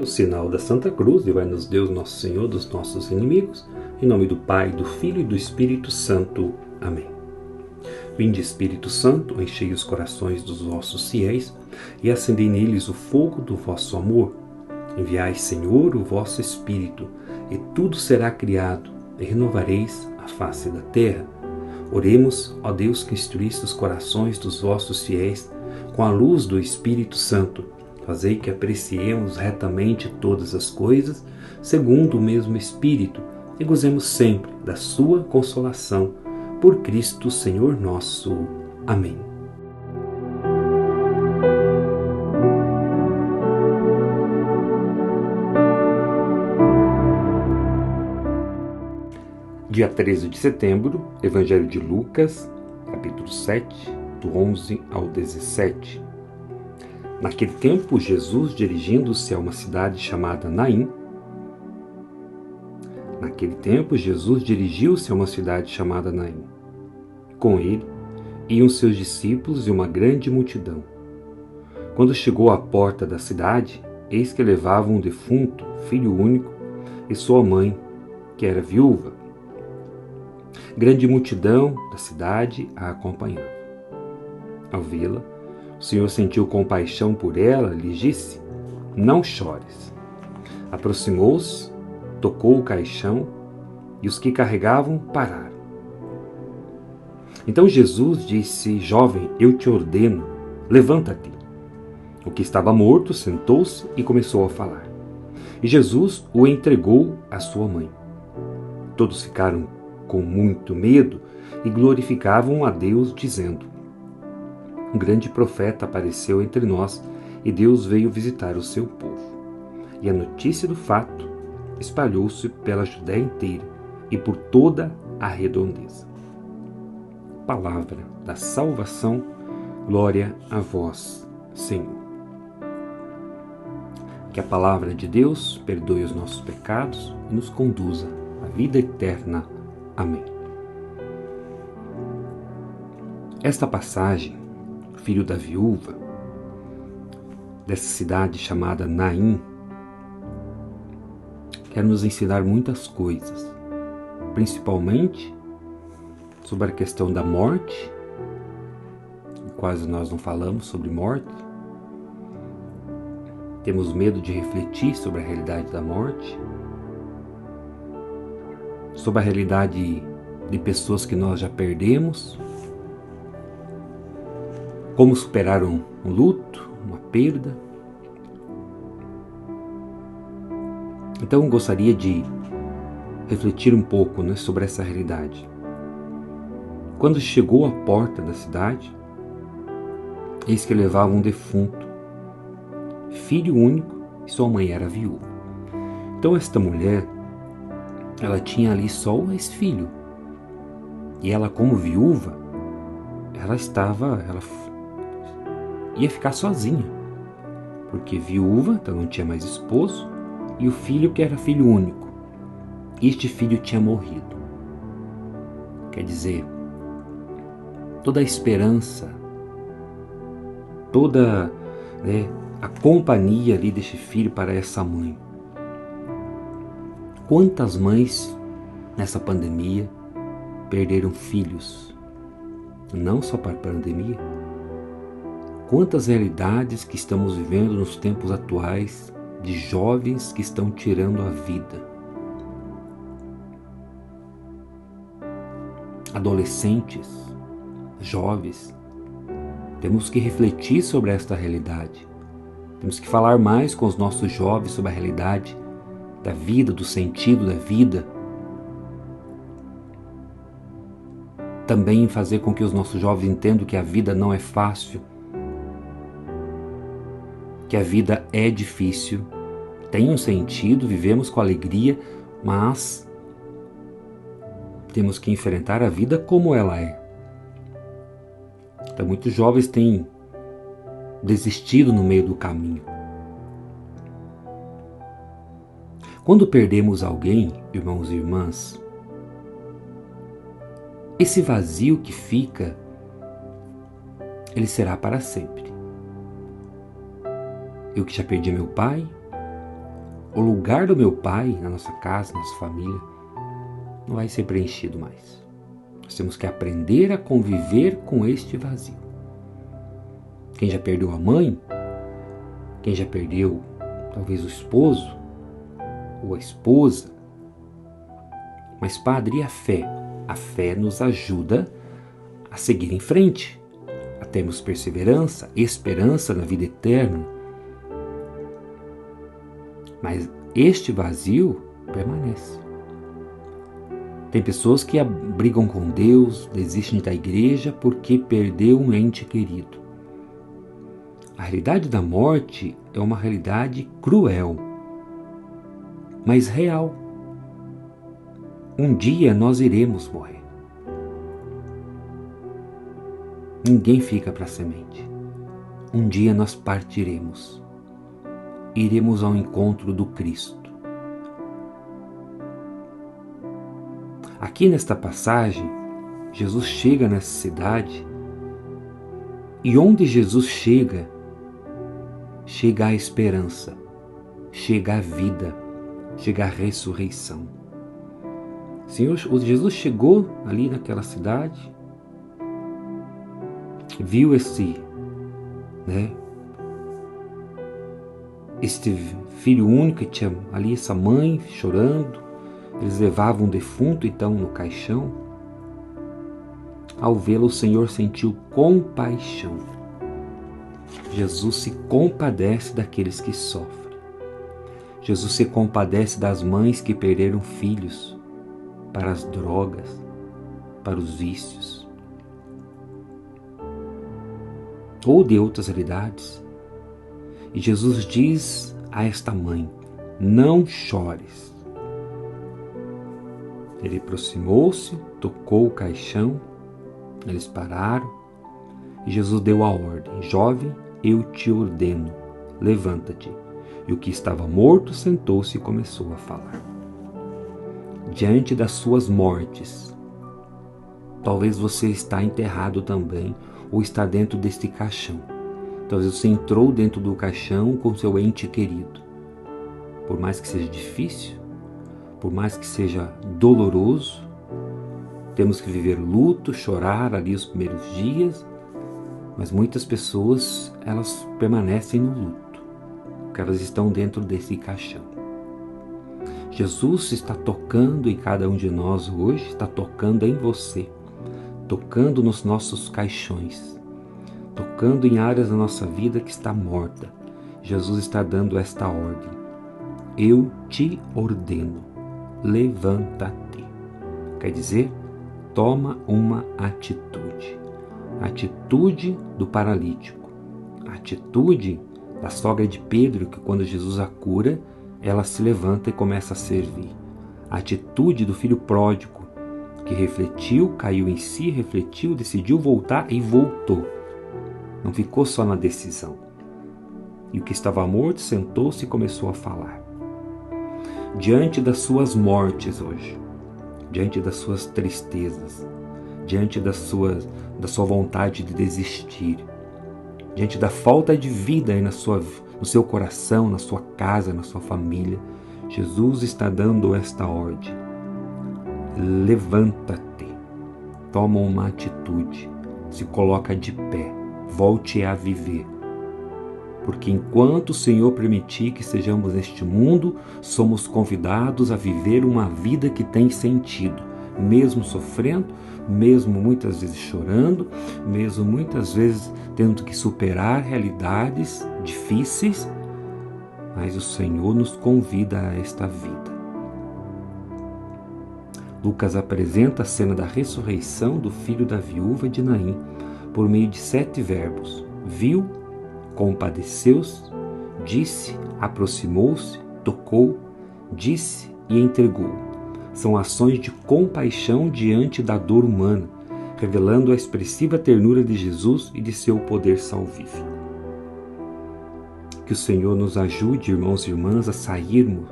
No sinal da Santa Cruz, livrai-nos Deus, nosso Senhor, dos nossos inimigos. Em nome do Pai, do Filho e do Espírito Santo. Amém. Vinde, Espírito Santo, enchei os corações dos vossos fiéis e acendei neles o fogo do vosso amor. Enviai, Senhor, o vosso Espírito, e tudo será criado, e renovareis a face da terra. Oremos, ó Deus, que instruísse os corações dos vossos fiéis com a luz do Espírito Santo. Fazei que apreciemos retamente todas as coisas, segundo o mesmo Espírito, e gozemos sempre da sua consolação. Por Cristo, Senhor nosso. Amém. Dia 13 de setembro, Evangelho de Lucas, capítulo 7, do 11 ao 17. Naquele tempo, Jesus, dirigindo-se a uma cidade chamada Naim, Com ele iam seus discípulos e uma grande multidão. Quando chegou à porta da cidade, eis que levavam um defunto, filho único, e sua mãe, que era viúva. Grande multidão da cidade a acompanhava. Ao vê-la, o Senhor sentiu compaixão por ela e lhe disse: Não chores. Aproximou-se, tocou o caixão e os que carregavam pararam. Então Jesus disse: Jovem, eu te ordeno, levanta-te. O que estava morto sentou-se e começou a falar. E Jesus o entregou à sua mãe. Todos ficaram com muito medo e glorificavam a Deus, dizendo: Um grande profeta apareceu entre nós e Deus veio visitar o seu povo. E a notícia do fato espalhou-se pela Judéia inteira e por toda a redondeza. Palavra da salvação, glória a vós, Senhor. Que a palavra de Deus perdoe os nossos pecados e nos conduza à vida eterna. Amém. Esta passagem, filho da viúva, dessa cidade chamada Naim, quer nos ensinar muitas coisas, principalmente sobre a questão da morte. Quase nós não falamos sobre morte. Temos medo de refletir sobre a realidade da morte, sobre a realidade de pessoas que nós já perdemos, como superar um luto, uma perda. Então gostaria de refletir um pouco, sobre essa realidade. Quando chegou à porta da cidade, eis que levava um defunto, filho único, e sua mãe era viúva. Então esta mulher, ela tinha ali só um ex-filho. E ela, como viúva, ela ia ficar sozinha, porque viúva, então não tinha mais esposo, e o filho, que era filho único, este filho tinha morrido. Quer dizer, toda a esperança, toda a companhia ali deste filho para essa mãe. Quantas mães nessa pandemia perderam filhos? Não só para a pandemia. Quantas realidades que estamos vivendo nos tempos atuais de jovens que estão tirando a vida. Adolescentes, jovens, temos que refletir sobre esta realidade. Temos que falar mais com os nossos jovens sobre a realidade da vida, do sentido da vida. Também fazer com que os nossos jovens entendam que a vida não é fácil, que a vida é difícil, tem um sentido, vivemos com alegria, mas temos que enfrentar a vida como ela é. Então, muitos jovens têm desistido no meio do caminho. Quando perdemos alguém, irmãos e irmãs, esse vazio que fica, ele será para sempre. Eu que já perdi meu pai, o lugar do meu pai na nossa casa, na nossa família, não vai ser preenchido mais. Nós temos que aprender a conviver com este vazio. Quem já perdeu a mãe, quem já perdeu talvez o esposo ou a esposa. Mas, Padre, e a fé? A fé nos ajuda a seguir em frente, a termos perseverança, esperança na vida eterna. Mas este vazio permanece. Tem pessoas que brigam com Deus, desistem da igreja porque perdeu um ente querido. A realidade da morte é uma realidade cruel, mas real. Um dia nós iremos morrer. Ninguém fica para a semente. Um dia nós partiremos. Iremos ao encontro do Cristo. Aqui nesta passagem, Jesus chega nessa cidade e onde Jesus chega a esperança, chega a vida, chega a ressurreição. Jesus chegou ali naquela cidade, viu este filho único que tinha ali, essa mãe chorando. Eles levavam o defunto então no caixão. Ao vê-lo, o Senhor sentiu compaixão. Jesus se compadece daqueles que sofrem. Jesus se compadece das mães que perderam filhos para as drogas, para os vícios, ou de outras realidades. E Jesus diz a esta mãe: não chores. Ele aproximou-se, tocou o caixão, eles pararam e Jesus deu a ordem: jovem, eu te ordeno, levanta-te. E o que estava morto sentou-se e começou a falar. Diante das suas mortes, talvez você está enterrado também ou está dentro deste caixão. Talvez você entrou dentro do caixão com seu ente querido. Por mais que seja difícil, por mais que seja doloroso, temos que viver luto, chorar ali os primeiros dias, mas muitas pessoas, elas permanecem no luto, porque elas estão dentro desse caixão. Jesus está tocando em cada um de nós hoje, está tocando em você, tocando nos nossos caixões, tocando em áreas da nossa vida que está morta. Jesus está dando esta ordem: eu te ordeno, levanta-te. Quer dizer, toma uma atitude. A atitude do paralítico. A atitude da sogra de Pedro, que quando Jesus a cura, ela se levanta e começa a servir. A atitude do filho pródigo, que refletiu, caiu em si, refletiu, decidiu voltar e voltou. Não ficou só na decisão. E o que estava morto sentou-se e começou a falar. Diante das suas mortes hoje, diante das suas tristezas, diante da sua vontade de desistir, diante da falta de vida aí no seu coração, na sua casa, na sua família, Jesus está dando esta ordem: levanta-te, toma uma atitude, se coloca de pé, volte a viver. Porque enquanto o Senhor permitir que estejamos neste mundo, somos convidados a viver uma vida que tem sentido, mesmo sofrendo, mesmo muitas vezes chorando, mesmo muitas vezes tendo que superar realidades difíceis, mas o Senhor nos convida a esta vida. Lucas apresenta a cena da ressurreição do filho da viúva de Naim por meio de 7 verbos: viu, compadeceu-se, disse, aproximou-se, tocou, disse e entregou. São ações de compaixão diante da dor humana, revelando a expressiva ternura de Jesus e de seu poder salvífico. Que o Senhor nos ajude, irmãos e irmãs, a sairmos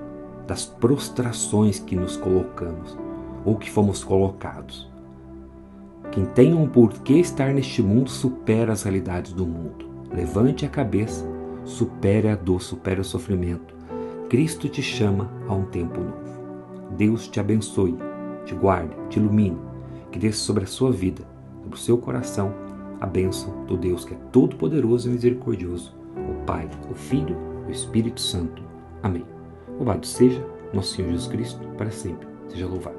das prostrações que nos colocamos ou que fomos colocados. Quem tem um porquê estar neste mundo supera as realidades do mundo. Levante a cabeça, supere a dor, supere o sofrimento. Cristo te chama a um tempo novo. Deus te abençoe, te guarde, te ilumine, que desça sobre a sua vida, sobre o seu coração, a bênção do Deus que é todo-poderoso e misericordioso, o Pai, o Filho e o Espírito Santo. Amém. Louvado seja nosso Senhor Jesus Cristo, para sempre seja louvado.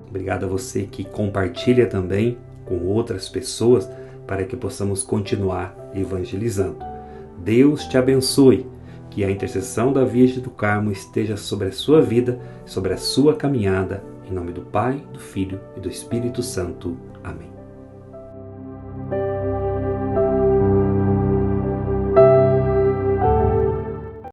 Obrigado a você que compartilha também com outras pessoas para que possamos continuar evangelizando. Deus te abençoe, que a intercessão da Virgem do Carmo esteja sobre a sua vida, sobre a sua caminhada, em nome do Pai, do Filho e do Espírito Santo. Amém.